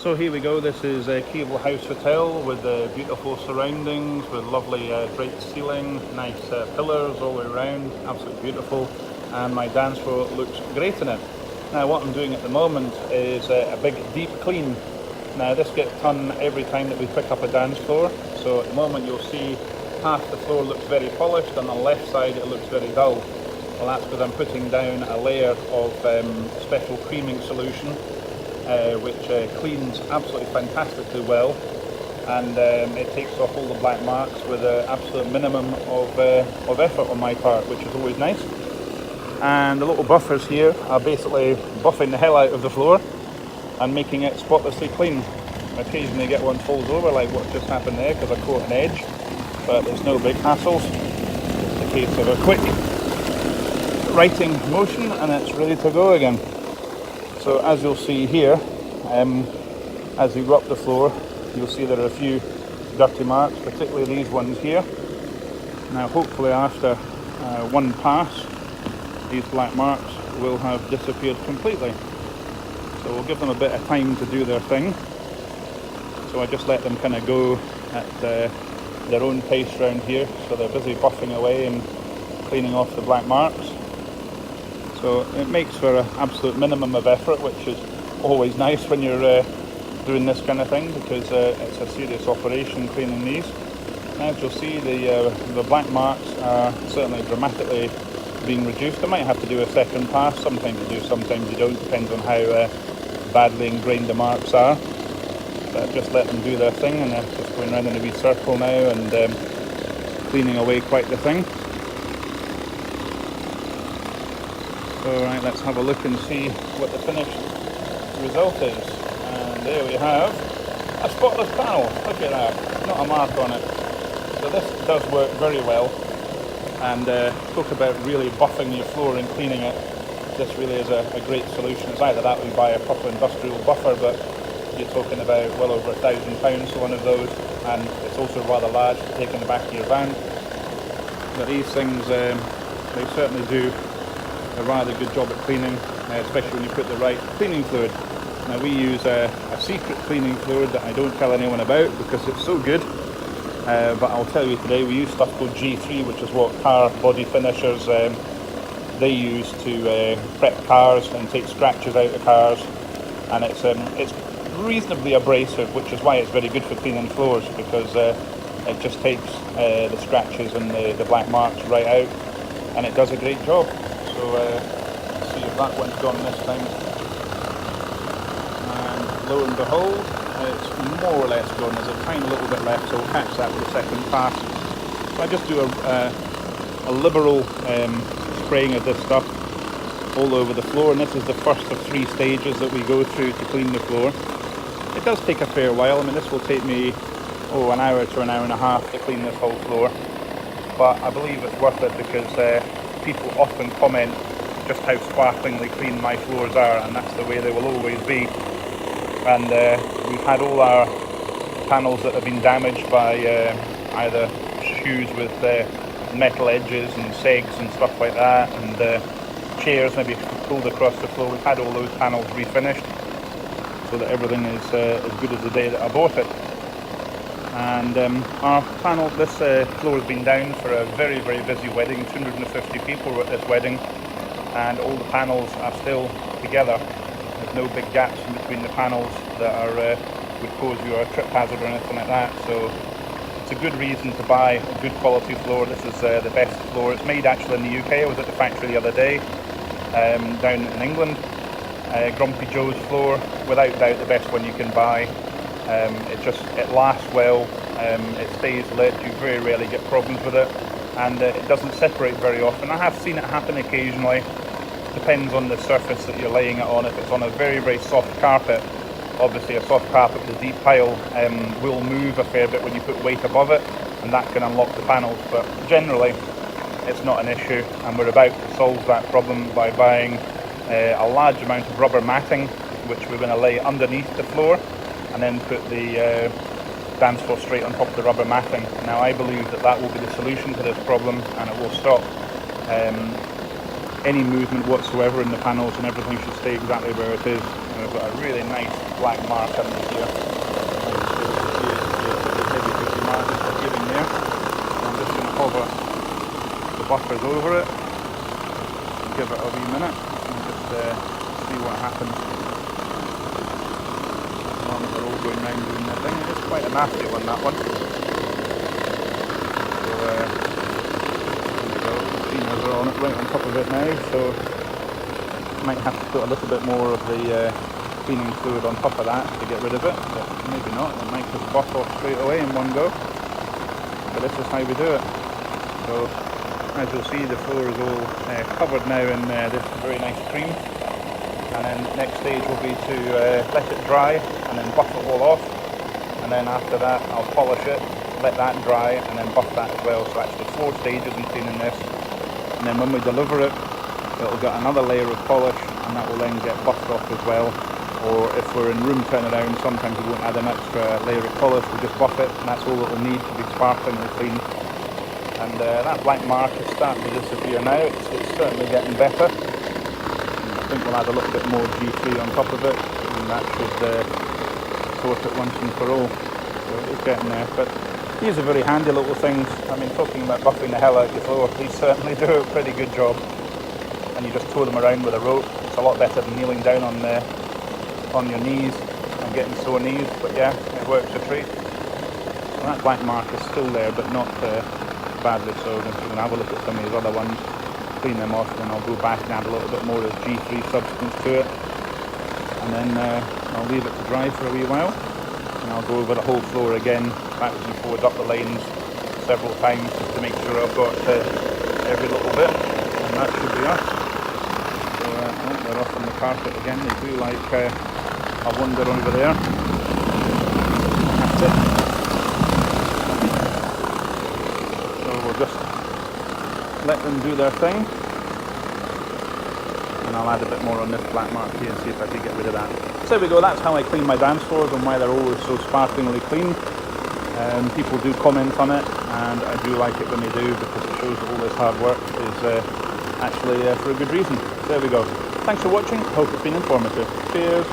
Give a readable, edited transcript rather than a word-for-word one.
So here we go, this is Cable House Hotel with beautiful surroundings, with lovely draped ceiling, nice pillars all the way around, absolutely beautiful, and my dance floor looks great in it. Now what I'm doing at the moment is a big deep clean. Now this gets done every time that we pick up a dance floor, so at the moment you'll see half the floor looks very polished, on the left side it looks very dull. Well, that's because I'm putting down a layer of special creaming solution which cleans absolutely fantastically well, and it takes off all the black marks with an absolute minimum of effort on my part, which is always nice. And the little buffers here are basically buffing the hell out of the floor and making it spotlessly clean. Occasionally get one falls over like what just happened there because I caught an edge, but there's no big hassles. It's a case of a quick righting motion and it's ready to go again. So as you'll see here, as you go up the floor, you'll see there are a few dirty marks, particularly these ones here. Now hopefully after one pass, these black marks will have disappeared completely. So we'll give them a bit of time to do their thing. So I just let them kind of go at their own pace around here. So they're busy buffing away and cleaning off the black marks. So it makes for an absolute minimum of effort, which is always nice when you're doing this kind of thing, because it's a serious operation cleaning these. As you'll see, the black marks are certainly dramatically being reduced. I might have to do a second pass. Sometimes you do, sometimes you don't, depends on how badly ingrained the marks are. But I've just let them do their thing, and they're just going around in a wee circle now and cleaning away quite the thing. So right, let's have a look and see what the finished result is. And there we have a spotless panel. Look at that, not a mark on it. So this does work very well. And talk about really buffing your floor and cleaning it. This really is a great solution. It's either that or you buy a proper industrial buffer, but you're talking about well over £1,000 for one of those, and it's also rather large to take in the back of your van. But these things, they certainly do a rather good job at cleaning, especially when you put the right cleaning fluid. Now we use a secret cleaning fluid that I don't tell anyone about because it's so good, but I'll tell you today we use stuff called G3, which is what car body finishers they use to prep cars and take scratches out of cars, and it's reasonably abrasive, which is why it's very good for cleaning floors, because it just takes the scratches and the black marks right out, and it does a great job. So let's see if that one's gone this time. And lo and behold, it's more or less gone. There's a tiny little bit left, so we'll catch that with the second pass. So I just do a liberal spraying of this stuff all over the floor, and this is the first of 3 stages that we go through to clean the floor. It does take a fair while. I mean, this will take me an hour to an hour and a half to clean this whole floor, but I believe it's worth it because people often comment just how sparklingly clean my floors are, and that's the way they will always be. And we've had all our panels that have been damaged by either shoes with metal edges and segs and stuff like that, and chairs maybe pulled across the floor. We've had all those panels refinished so that everything is as good as the day that I bought it. And our panel, this floor has been down for a very, very busy wedding. 250 people were at this wedding, and all the panels are still together. There's no big gaps in between the panels that are would cause you a trip hazard or anything like that. So it's a good reason to buy a good quality floor. This is the best floor. It's made actually in the UK. I was at the factory the other day down in England. Grumpy Joe's floor, without doubt the best one you can buy. It lasts well, it stays lit, you very rarely get problems with it, and it doesn't separate very often. I have seen it happen occasionally, depends on the surface that you're laying it on. If it's on a very, very soft carpet, obviously a soft carpet with a deep tile will move a fair bit when you put weight above it, and that can unlock the panels, but generally it's not an issue, and we're about to solve that problem by buying a large amount of rubber matting, which we're going to lay underneath the floor and then put the dance floor straight on top of the rubber matting. Now I believe that will be the solution to this problem, and it will stop any movement whatsoever in the panels, and everything should stay exactly where it is. we've got a really nice black mark under here. The heavy duty mark is appearing there. And I'm just going to hover the buffers over it, give it a wee minute, and just see what happens. As long as they're all going round doing their thing. It's quite a nasty one, that one. So there we go. The cleaners are on it, right on top of it now. So might have to put a little bit more of the cleaning fluid on top of that to get rid of it, but maybe not. It might just buff off straight away in one go. But this is how we do it. So as you'll see, the floor is all covered now in this very nice cream. And then next stage will be to let it dry and then buff it all off. And then after that I'll polish it, let that dry, and then buff that as well. So actually 4 stages in cleaning this. And then when we deliver it, it'll get another layer of polish, and that will then get buffed off as well. Or if we're in room turnaround, sometimes we won't add an extra layer of polish, we'll just buff it, and that's all it'll need to be sparklingly clean. And that black mark is starting to disappear now. It's certainly getting better. And I think we'll add a little bit more G3 on top of it, and that should sort it once and for all. So it's getting there. But these are very handy little things. I mean, talking about buffing the hell out of your floor, these certainly do a pretty good job. And you just tow them around with a rope. It's a lot better than kneeling down on your knees and getting sore knees. But yeah, it works a treat. So that black mark is still there, but not badly so. I'm going to have a look at some of these other ones, clean them off, and I'll go back and add a little bit more of G3 substance to it. And then I'll leave it to dry for a wee while. And I'll go over the whole floor again, backwards and forwards up the lanes several times, just to make sure I've got every little bit. And that should be us. They're off on the carpet again. They do like a wander over there. That's it. So we'll just let them do their thing. And I'll add a bit more on this black mark here and see if I can get rid of that. So there we go, that's how I clean my dance floors and why they're always so sparklingly clean. People do comment on it, and I do like it when they do, because it shows that all this hard work is actually for a good reason. So there we go. Thanks for watching. Hope it's been informative. Cheers.